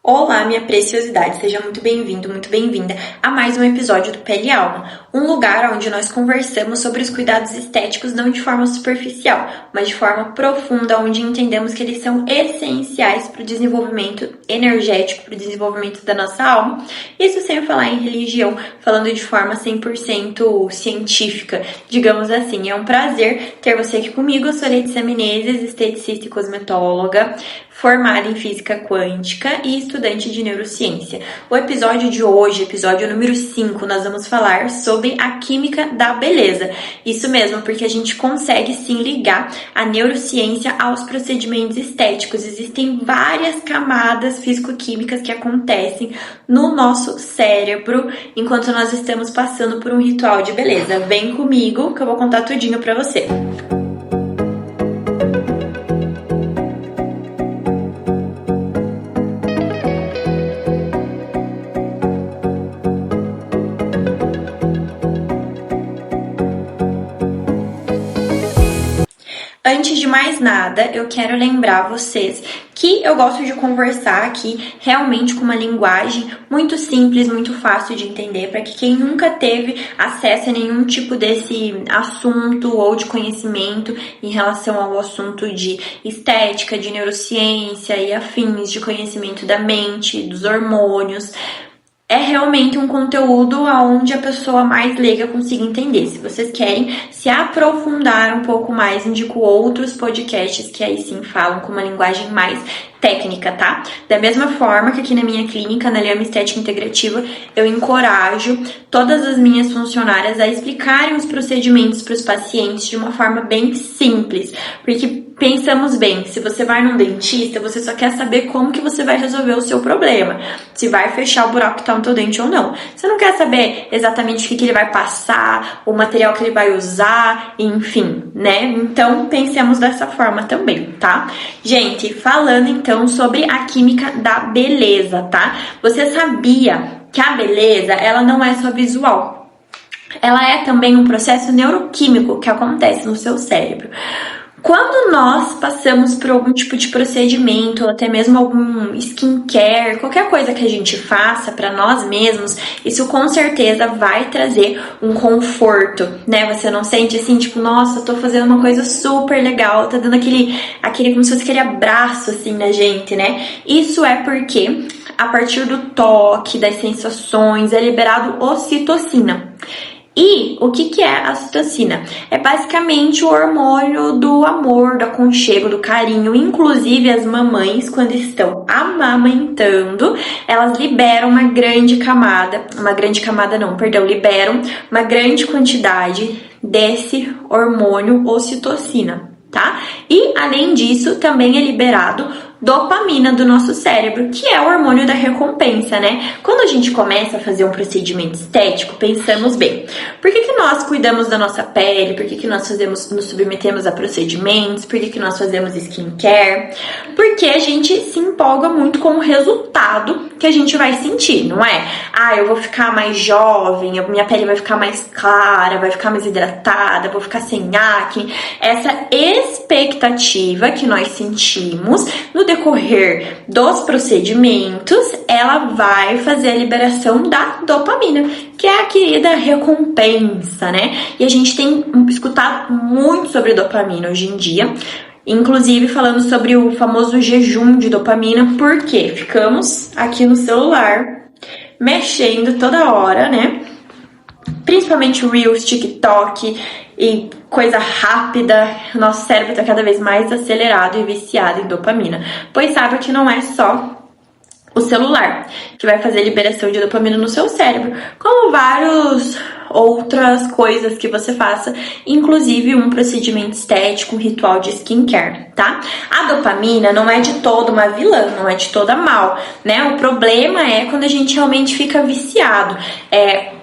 Olá, minha preciosidade, seja muito bem-vindo, muito bem-vinda a mais um episódio do Pele e Alma, um lugar onde nós conversamos sobre os cuidados estéticos não de forma superficial, mas de forma profunda, onde entendemos que eles são essenciais para o desenvolvimento energético, para o desenvolvimento da nossa alma. Isso sem falar em religião, falando de forma 100% científica, digamos assim. É um prazer ter você aqui comigo. Eu sou Letícia Menezes, esteticista e cosmetóloga, formada em física quântica e estudante de neurociência. O episódio de hoje, episódio número 5, nós vamos falar sobre a química da beleza. Isso mesmo, porque a gente consegue sim ligar a neurociência aos procedimentos estéticos. Existem várias camadas físico-químicas que acontecem no nosso cérebro enquanto nós estamos passando por um ritual de beleza. Vem comigo que eu vou contar tudinho pra você. Antes de mais nada, eu quero lembrar vocês que eu gosto de conversar aqui realmente com uma linguagem muito simples, muito fácil de entender, para que quem nunca teve acesso a nenhum tipo desse assunto ou de conhecimento em relação ao assunto de estética, de neurociência e afins, de conhecimento da mente, dos hormônios, é realmente um conteúdo onde a pessoa mais leiga consiga entender. Se vocês querem se aprofundar um pouco mais, indico outros podcasts que aí sim falam com uma linguagem mais técnica, tá? Da mesma forma que aqui na minha clínica, na Lhama Estética Integrativa, eu encorajo todas as minhas funcionárias a explicarem os procedimentos para os pacientes de uma forma bem simples, porque pensamos bem, se você vai num dentista, você só quer saber como que você vai resolver o seu problema, se vai fechar o buraco que tá no teu dente ou não. Você não quer saber exatamente o que ele vai passar, o material que ele vai usar, enfim, né? Então, pensemos dessa forma também, tá? Gente, falando então sobre a química da beleza, tá? Você sabia que a beleza, ela não é só visual. Ela é também um processo neuroquímico que acontece no seu cérebro. Quando nós passamos por algum tipo de procedimento, ou até mesmo algum skincare, qualquer coisa que a gente faça para nós mesmos, isso com certeza vai trazer um conforto, né? Você não sente assim, tipo, nossa, tô fazendo uma coisa super legal, tá dando aquele como se fosse aquele abraço assim na gente, né? Isso é porque a partir do toque, das sensações, é liberado ocitocina. E o que é a ocitocina? É basicamente o hormônio do amor, do aconchego, do carinho. Inclusive as mamães, quando estão amamentando, elas liberam liberam uma grande quantidade desse hormônio ocitocina, tá? E além disso, também é liberado dopamina do nosso cérebro, que é o hormônio da recompensa, né? Quando a gente começa a fazer um procedimento estético, pensamos bem, por que nós cuidamos da nossa pele? Por que nós nos submetemos a procedimentos? Por que nós fazemos skincare? Porque a gente se empolga muito com o resultado que a gente vai sentir, não é? Ah, eu vou ficar mais jovem, a minha pele vai ficar mais clara, vai ficar mais hidratada, vou ficar sem acne. Essa expectativa que nós sentimos no decorrer dos procedimentos, ela vai fazer a liberação da dopamina, que é a querida recompensa, né? E a gente tem escutado muito sobre dopamina hoje em dia, inclusive falando sobre o famoso jejum de dopamina, porque ficamos aqui no celular mexendo toda hora, né? Principalmente Reels, TikTok e coisa rápida, nosso cérebro está cada vez mais acelerado e viciado em dopamina. Pois saiba que não é só o celular que vai fazer a liberação de dopamina no seu cérebro, como várias outras coisas que você faça, inclusive um procedimento estético, um ritual de skincare, tá? A dopamina não é de toda uma vilã, não é de toda mal, né? O problema é quando a gente realmente fica viciado.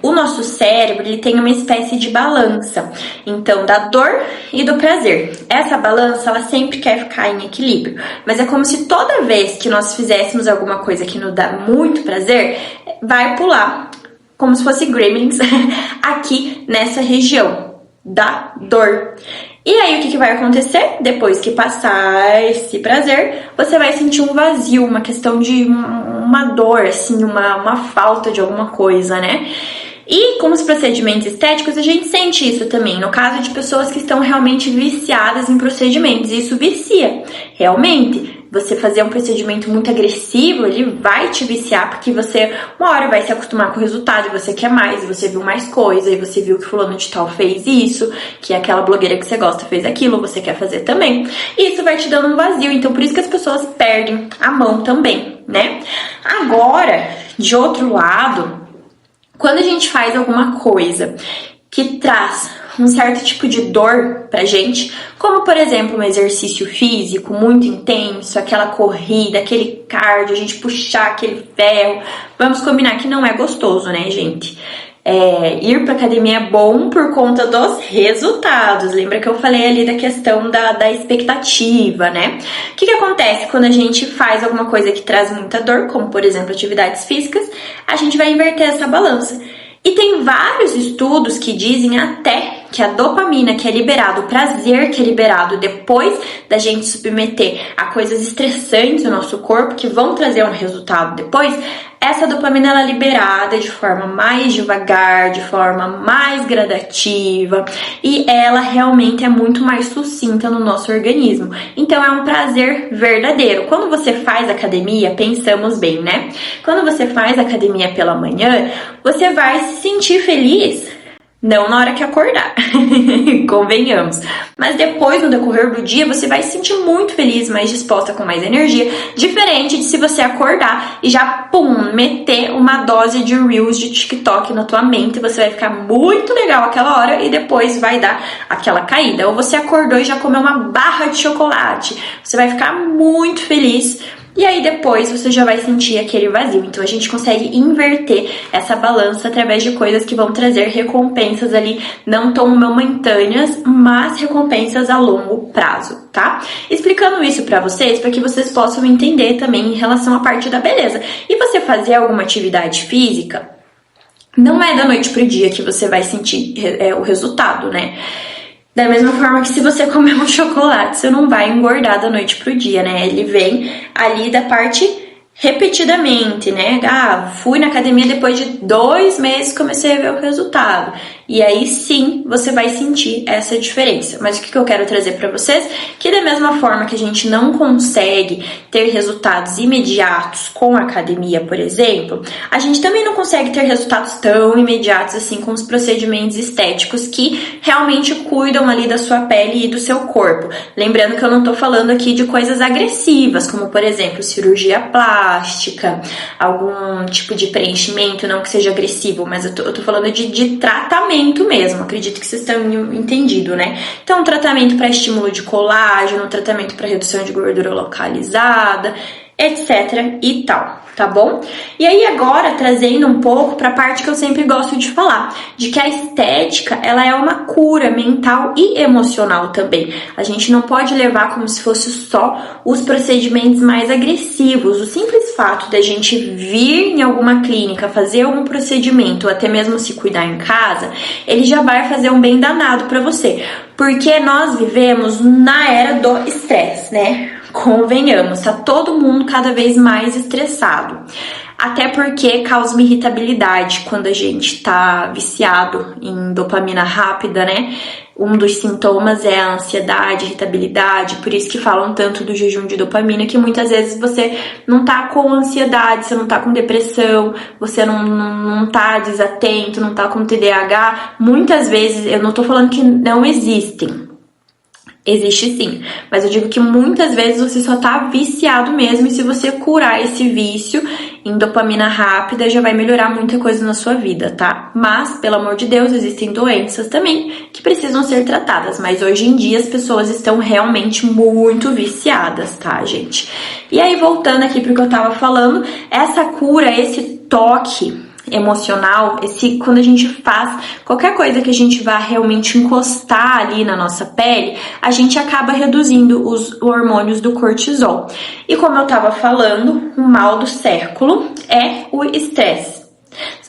O nosso cérebro, ele tem uma espécie de balança, então, da dor e do prazer. Essa balança, ela sempre quer ficar em equilíbrio, mas é como se toda vez que nós fizéssemos alguma coisa que nos dá muito prazer, vai pular, como se fosse gremlins, aqui nessa região da dor. E aí, o que vai acontecer? Depois que passar esse prazer, você vai sentir um vazio, uma questão de uma dor, assim, uma falta de alguma coisa, né? E com os procedimentos estéticos, a gente sente isso também. No caso de pessoas que estão realmente viciadas em procedimentos, isso vicia, realmente. Você fazer um procedimento muito agressivo, ele vai te viciar, porque você, uma hora, vai se acostumar com o resultado, e você quer mais, e você viu mais coisa, e você viu que fulano de tal fez isso, que aquela blogueira que você gosta fez aquilo, você quer fazer também. E isso vai te dando um vazio, então por isso que as pessoas perdem a mão também, né? Agora, de outro lado, quando a gente faz alguma coisa que traz um certo tipo de dor pra gente, como por exemplo um exercício físico muito intenso, aquela corrida, aquele cardio, a gente puxar aquele ferro, vamos combinar que não é gostoso, né, gente? Ir pra academia é bom por conta dos resultados. Lembra que eu falei ali da questão da expectativa, né? O que acontece quando a gente faz alguma coisa que traz muita dor, como por exemplo atividades físicas? A gente vai inverter essa balança. E tem vários estudos que dizem até que a dopamina que é liberado, o prazer que é liberado depois da gente submeter a coisas estressantes no nosso corpo, que vão trazer um resultado depois, essa dopamina ela é liberada de forma mais devagar, de forma mais gradativa, e ela realmente é muito mais sucinta no nosso organismo. Então é um prazer verdadeiro. Quando você faz academia, pensamos bem, né? Quando você faz academia pela manhã, você vai se sentir feliz. Não na hora que acordar, convenhamos. Mas depois, no decorrer do dia, você vai se sentir muito feliz, mais disposta, com mais energia. Diferente de se você acordar e já, pum, meter uma dose de Reels de TikTok na tua mente. Você vai ficar muito legal aquela hora e depois vai dar aquela caída. Ou você acordou e já comeu uma barra de chocolate. Você vai ficar muito feliz. E aí depois você já vai sentir aquele vazio. Então a gente consegue inverter essa balança através de coisas que vão trazer recompensas ali, não tão momentâneas, mas recompensas a longo prazo, tá? Explicando isso pra vocês, para que vocês possam entender também em relação à parte da beleza. E você fazer alguma atividade física, não é da noite pro dia que você vai sentir o resultado, né? Da mesma forma que se você comer um chocolate, você não vai engordar da noite pro dia, né? Ele vem ali da parte repetidamente, né? Fui na academia depois de 2 meses, comecei a ver o resultado. E aí sim, você vai sentir essa diferença. Mas o que eu quero trazer para vocês? Que da mesma forma que a gente não consegue ter resultados imediatos com a academia, por exemplo, a gente também não consegue ter resultados tão imediatos assim com os procedimentos estéticos que realmente cuidam ali da sua pele e do seu corpo. Lembrando que eu não tô falando aqui de coisas agressivas, como por exemplo, cirurgia plástica, algum tipo de preenchimento, não que seja agressivo, mas eu tô falando de tratamento mesmo, acredito que vocês tenham entendido, né? Então, tratamento para estímulo de colágeno, tratamento para redução de gordura localizada, etc e tal, tá bom? E aí agora, trazendo um pouco para a parte que eu sempre gosto de falar, de que a estética, ela é uma cura mental e emocional também. A gente não pode levar como se fosse só os procedimentos mais agressivos. O simples fato da gente vir em alguma clínica, fazer algum procedimento, ou até mesmo se cuidar em casa, ele já vai fazer um bem danado para você. Porque nós vivemos na era do estresse, né? Convenhamos, tá todo mundo cada vez mais estressado. Até porque causa uma irritabilidade quando a gente tá viciado em dopamina rápida, né? Um dos sintomas é a ansiedade, irritabilidade, por isso que falam tanto do jejum de dopamina, que muitas vezes você não tá com ansiedade, você não tá com depressão, você não tá desatento, não tá com TDAH. Muitas vezes, eu não tô falando que não existem. Existe sim, mas eu digo que muitas vezes você só tá viciado mesmo, e se você curar esse vício em dopamina rápida, já vai melhorar muita coisa na sua vida, tá? Mas, pelo amor de Deus, existem doenças também que precisam ser tratadas, mas hoje em dia as pessoas estão realmente muito viciadas, tá, gente? E aí, voltando aqui pro que eu tava falando, essa cura, esse toque emocional, quando a gente faz qualquer coisa que a gente vá realmente encostar ali na nossa pele, a gente acaba reduzindo os hormônios do cortisol. E como eu tava falando, o mal do século é o estresse.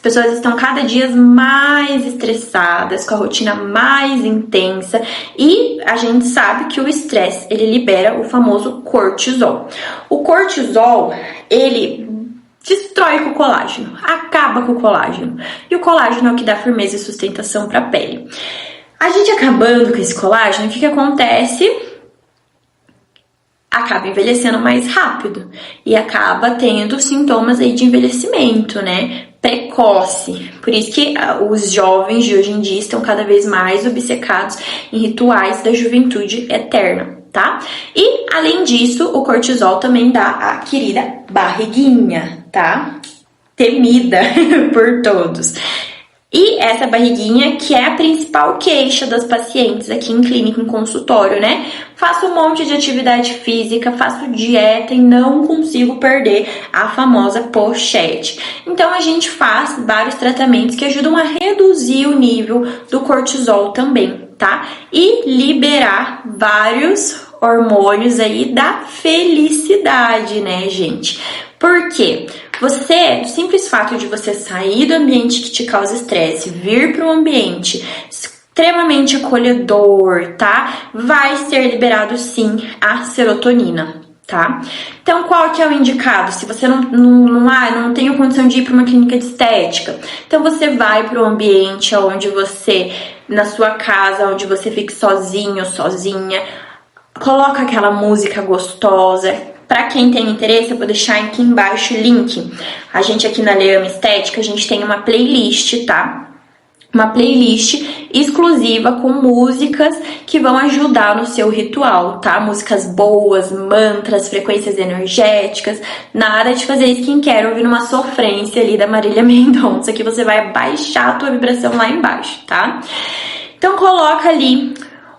pessoas estão cada dia mais estressadas, com a rotina mais intensa, e a gente sabe que o estresse, ele libera o famoso cortisol. O cortisol, ele destrói com o colágeno, acaba com o colágeno. E o colágeno é o que dá firmeza e sustentação para a pele. A gente acabando com esse colágeno, o que acontece? Acaba envelhecendo mais rápido e acaba tendo sintomas aí de envelhecimento, né? Precoce. Por isso que os jovens de hoje em dia estão cada vez mais obcecados em rituais da juventude eterna, tá? E, além disso, o cortisol também dá a querida barriguinha, tá? Temida por todos. E essa barriguinha, que é a principal queixa das pacientes aqui em clínica, em consultório, né? Faço um monte de atividade física, faço dieta e não consigo perder a famosa pochete. Então, a gente faz vários tratamentos que ajudam a reduzir o nível do cortisol também, tá? E liberar vários hormônios aí da felicidade, né, gente? Por quê? O simples fato de você sair do ambiente que te causa estresse, vir para um ambiente extremamente acolhedor, tá? Vai ser liberado sim a serotonina, tá? Então, qual que é o indicado? Se você não tem a condição de ir para uma clínica de estética, então você vai para um ambiente onde você, na sua casa, onde você fique sozinho, sozinha, coloca aquela música gostosa. Para quem tem interesse, eu vou deixar aqui embaixo o link. A gente aqui na Leama Estética, a gente tem uma playlist, tá? Uma playlist exclusiva com músicas que vão ajudar no seu ritual, tá? Músicas boas, mantras, frequências energéticas. Nada de fazer skincare ouvindo uma sofrência ali da Marília Mendonça, que você vai baixar a tua vibração lá embaixo, tá? Então coloca ali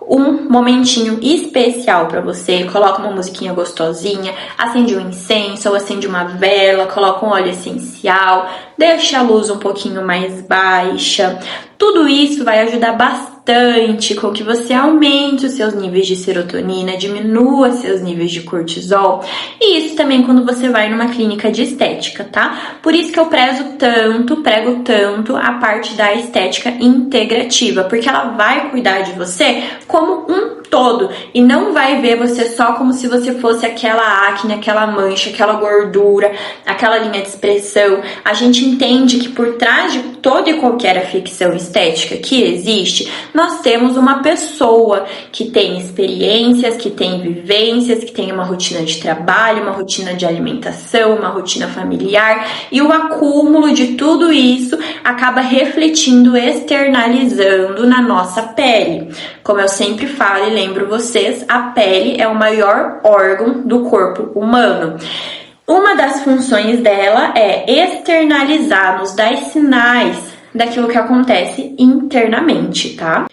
um momentinho especial para você, coloca uma musiquinha gostosinha, acende um incenso ou acende uma vela, coloca um óleo essencial, deixa a luz um pouquinho mais baixa. Tudo isso vai ajudar bastante com que você aumente os seus níveis de serotonina, diminua seus níveis de cortisol. E isso também quando você vai numa clínica de estética, tá? Por isso que eu prego tanto a parte da estética integrativa, porque ela vai cuidar de você como um todo e não vai ver você só como se você fosse aquela acne, aquela mancha, aquela gordura, aquela linha de expressão. A gente entende que por trás de toda e qualquer afecção estética que existe, nós temos uma pessoa que tem experiências, que tem vivências, que tem uma rotina de trabalho, uma rotina de alimentação, uma rotina familiar, e o acúmulo de tudo isso acaba refletindo, externalizando na nossa pele. Como eu sempre falo e lembro vocês, a pele é o maior órgão do corpo humano. Uma das funções dela é externalizar, nos dar sinais daquilo que acontece internamente, tá?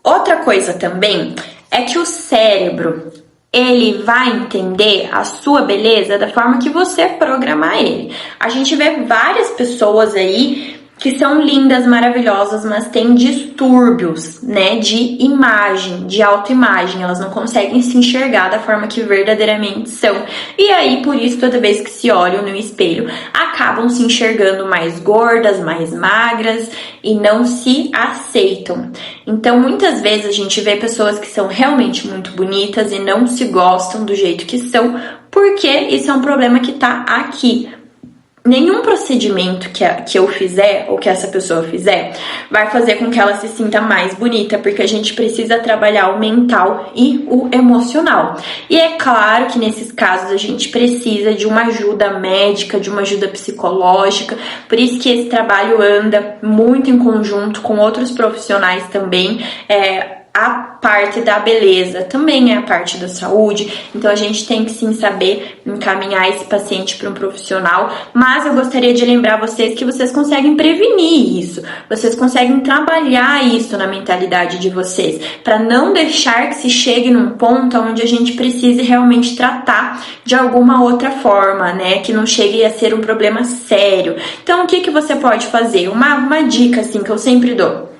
Outra coisa também é que o cérebro, ele vai entender a sua beleza da forma que você programar ele. A gente vê várias pessoas aí que são lindas, maravilhosas, mas têm distúrbios, né, de imagem, de autoimagem. Elas não conseguem se enxergar da forma que verdadeiramente são. E aí, por isso, toda vez que se olham no espelho, acabam se enxergando mais gordas, mais magras e não se aceitam. Então, muitas vezes a gente vê pessoas que são realmente muito bonitas e não se gostam do jeito que são, porque isso é um problema que tá aqui. Nenhum procedimento que eu fizer ou que essa pessoa fizer vai fazer com que ela se sinta mais bonita, porque a gente precisa trabalhar o mental e o emocional. E é claro que nesses casos a gente precisa de uma ajuda médica, de uma ajuda psicológica, por isso que esse trabalho anda muito em conjunto com outros profissionais também. A parte da beleza também é a parte da saúde, então a gente tem que sim saber encaminhar esse paciente para um profissional, mas eu gostaria de lembrar vocês que vocês conseguem prevenir isso, vocês conseguem trabalhar isso na mentalidade de vocês, para não deixar que se chegue num ponto onde a gente precise realmente tratar de alguma outra forma, né, que não chegue a ser um problema sério. Então o que você pode fazer? Uma dica assim que eu sempre dou.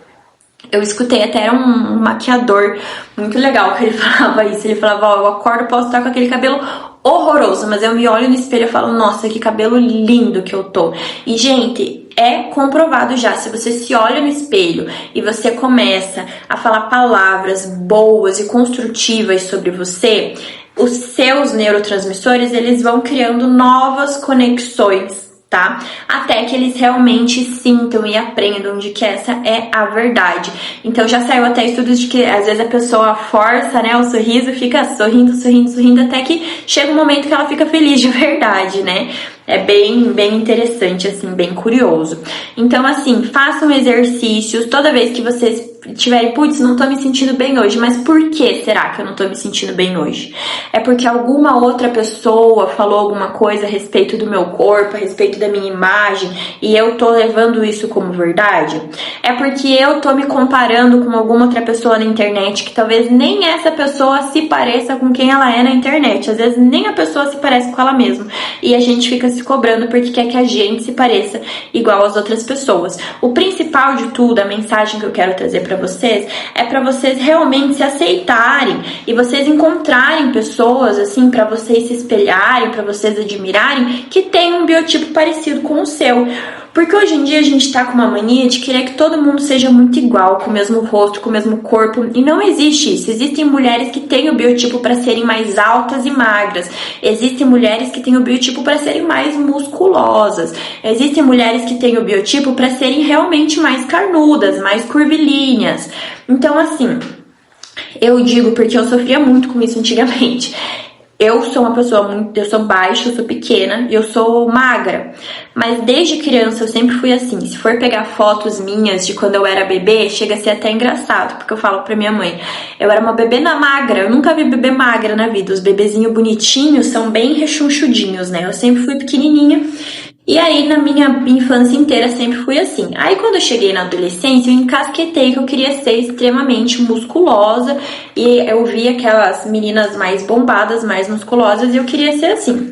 Eu escutei até um maquiador muito legal que ele falava isso. Ele falava, eu acordo, posso estar com aquele cabelo horroroso, mas eu me olho no espelho e falo, nossa, que cabelo lindo que eu tô. E, gente, é comprovado já, se você se olha no espelho e você começa a falar palavras boas e construtivas sobre você, os seus neurotransmissores, eles vão criando novas conexões, tá? Até que eles realmente sintam e aprendam de que essa é a verdade. Então já saiu até estudos de que às vezes a pessoa força, né, o sorriso, fica sorrindo, até que chega um momento que ela fica feliz de verdade, né? É bem interessante, assim, bem curioso. Então, assim, façam exercícios toda vez que vocês tiverem, putz, não tô me sentindo bem hoje, mas por que será que eu não tô me sentindo bem hoje? É porque alguma outra pessoa falou alguma coisa a respeito do meu corpo, a respeito da minha imagem, e eu tô levando isso como verdade? É porque eu tô me comparando com alguma outra pessoa na internet, que talvez nem essa pessoa se pareça com quem ela é na internet, às vezes nem a pessoa se parece com ela mesma, e a gente fica se cobrando porque quer que a gente se pareça igual às outras pessoas. O principal de tudo, a mensagem que eu quero trazer para vocês, é para vocês realmente se aceitarem e vocês encontrarem pessoas assim para vocês se espelharem, para vocês admirarem, que tem um biotipo parecido com o seu. Porque hoje em dia a gente tá com uma mania de querer que todo mundo seja muito igual, com o mesmo rosto, com o mesmo corpo, e não existe isso. Existem mulheres que têm o biotipo para serem mais altas e magras. Existem mulheres que têm o biotipo para serem mais musculosas. Existem mulheres que têm o biotipo para serem realmente mais carnudas, mais curvilíneas. Então, assim, eu digo porque eu sofria muito com isso antigamente. Eu sou uma pessoa eu sou baixa, eu sou pequena e eu sou magra. Mas desde criança eu sempre fui assim. Se for pegar fotos minhas de quando eu era bebê, chega a ser até engraçado, porque eu falo pra minha mãe, eu era uma bebê magra, eu nunca vi bebê magra na vida. Os bebezinhos bonitinhos são bem rechonchudinhos, né? Eu sempre fui pequenininha. E aí, na minha infância inteira, sempre fui assim. Aí, quando eu cheguei na adolescência, eu encasquetei que eu queria ser extremamente musculosa. E eu vi aquelas meninas mais bombadas, mais musculosas, e eu queria ser assim.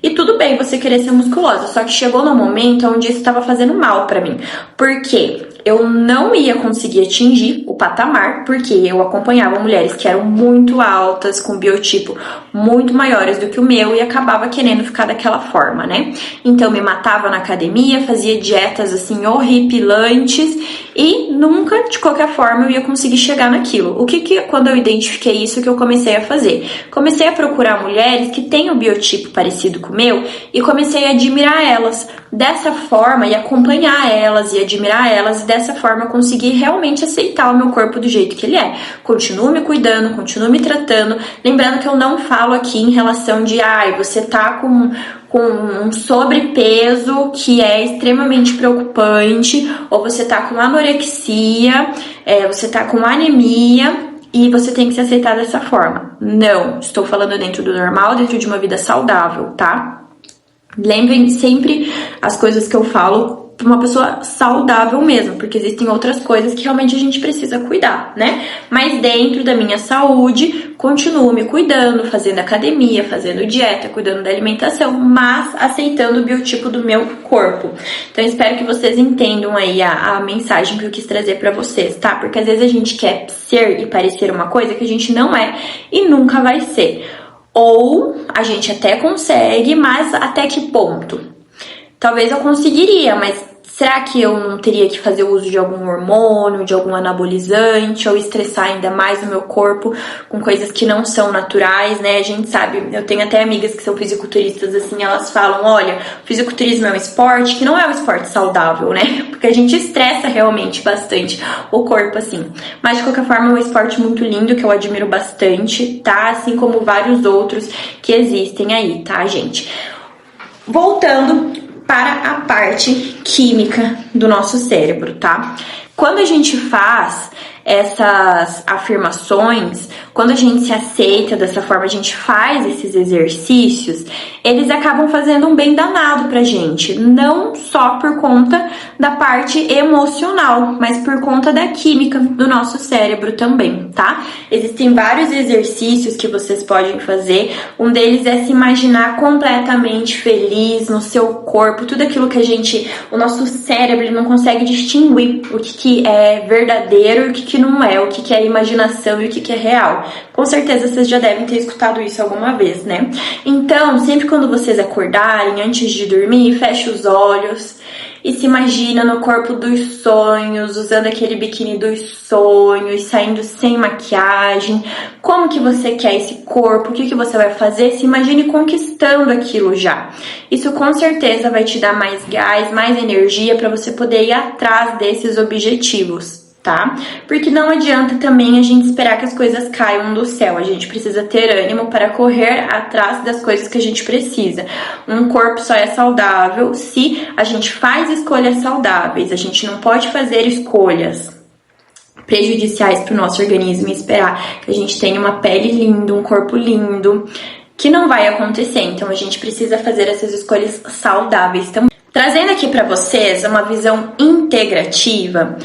E tudo bem você querer ser musculosa, só que chegou no momento onde isso estava fazendo mal pra mim. Por quê? Eu não ia conseguir atingir o patamar, porque eu acompanhava mulheres que eram muito altas, com biotipo muito maiores do que o meu, e acabava querendo ficar daquela forma, né? Então me matava na academia, fazia dietas assim horripilantes, e nunca, de qualquer forma, eu ia conseguir chegar naquilo. Quando eu identifiquei isso, que eu comecei a fazer? Comecei a procurar mulheres que têm o biotipo parecido com o meu, e comecei a admirar elas. Dessa forma, e acompanhar elas, e admirar elas, e dessa forma eu consegui realmente aceitar o meu corpo do jeito que ele é. Continuo me cuidando, continuo me tratando, lembrando que eu não falo aqui em relação de, você tá com um sobrepeso que é extremamente preocupante, ou você tá com anorexia, você tá com anemia, e você tem que se aceitar dessa forma. Não, estou falando dentro do normal, dentro de uma vida saudável, tá? Lembrem sempre as coisas que eu falo para uma pessoa saudável mesmo, porque existem outras coisas que realmente a gente precisa cuidar, né? Mas dentro da minha saúde, continuo me cuidando, fazendo academia, fazendo dieta, cuidando da alimentação, mas aceitando o biotipo do meu corpo. Então, espero que vocês entendam aí a mensagem que eu quis trazer para vocês, tá? Porque às vezes a gente quer ser e parecer uma coisa que a gente não é e nunca vai ser. Ou a gente até consegue, mas até que ponto? Talvez eu conseguiria, mas será que eu não teria que fazer uso de algum hormônio, de algum anabolizante, ou estressar ainda mais o meu corpo com coisas que não são naturais, né? A gente sabe, eu tenho até amigas que são fisiculturistas, assim, elas falam, olha, o fisiculturismo é um esporte que não é um esporte saudável, né? Porque a gente estressa realmente bastante o corpo, assim. Mas, de qualquer forma, é um esporte muito lindo, que eu admiro bastante, tá? Assim como vários outros que existem aí, tá, gente? Voltando para a parte química do nosso cérebro, tá? Quando a gente faz essas afirmações, quando a gente se aceita dessa forma, a gente faz esses exercícios, eles acabam fazendo um bem danado pra gente, não só por conta da parte emocional, mas por conta da química do nosso cérebro também, tá? Existem vários exercícios que vocês podem fazer, um deles é se imaginar completamente feliz no seu corpo, tudo aquilo que o nosso cérebro não consegue distinguir o que é verdadeiro e o que que não é, o que é imaginação e o que é real. Com certeza vocês já devem ter escutado isso alguma vez, né? Então, sempre quando vocês acordarem, antes de dormir, feche os olhos e se imagina no corpo dos sonhos, usando aquele biquíni dos sonhos, saindo sem maquiagem. Como que você quer esse corpo? O que você vai fazer? Se imagine conquistando aquilo já. Isso com certeza vai te dar mais gás, mais energia para você poder ir atrás desses objetivos. Tá? Porque não adianta também a gente esperar que as coisas caiam do céu. A gente precisa ter ânimo para correr atrás das coisas que a gente precisa. Um corpo só é saudável se a gente faz escolhas saudáveis. A gente não pode fazer escolhas prejudiciais para o nosso organismo e esperar que a gente tenha uma pele linda, um corpo lindo, que não vai acontecer. Então a gente precisa fazer essas escolhas saudáveis também. Trazendo aqui para vocês uma visão integrativa,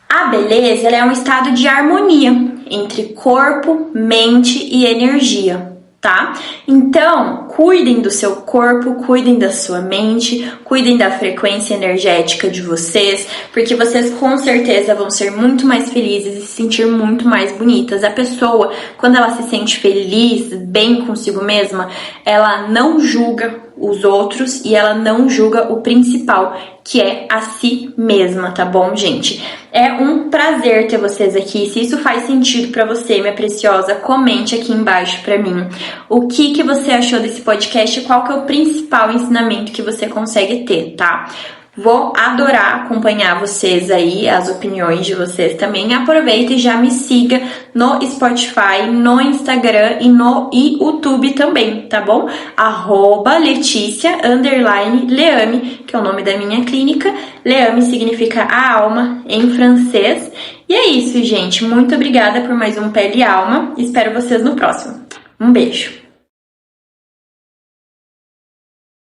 a beleza ela é um estado de harmonia entre corpo, mente e energia, tá? Então, cuidem do seu corpo, cuidem da sua mente, cuidem da frequência energética de vocês, porque vocês com certeza vão ser muito mais felizes e se sentir muito mais bonitas. A pessoa, quando ela se sente feliz, bem consigo mesma, ela não julga os outros e ela não julga o principal, que é a si mesma, tá bom, gente? É um prazer ter vocês aqui. Se isso faz sentido pra você, minha preciosa, comente aqui embaixo pra mim o que você achou desse podcast e qual que é o principal ensinamento que você consegue ter, tá? Vou adorar acompanhar vocês aí, as opiniões de vocês também. Aproveita e já me siga no Spotify, no Instagram e no YouTube também, tá bom? @Letícia_Leame, que é o nome da minha clínica. Leame significa a alma em francês. E é isso, gente. Muito obrigada por mais um Pele e Alma. Espero vocês no próximo. Um beijo!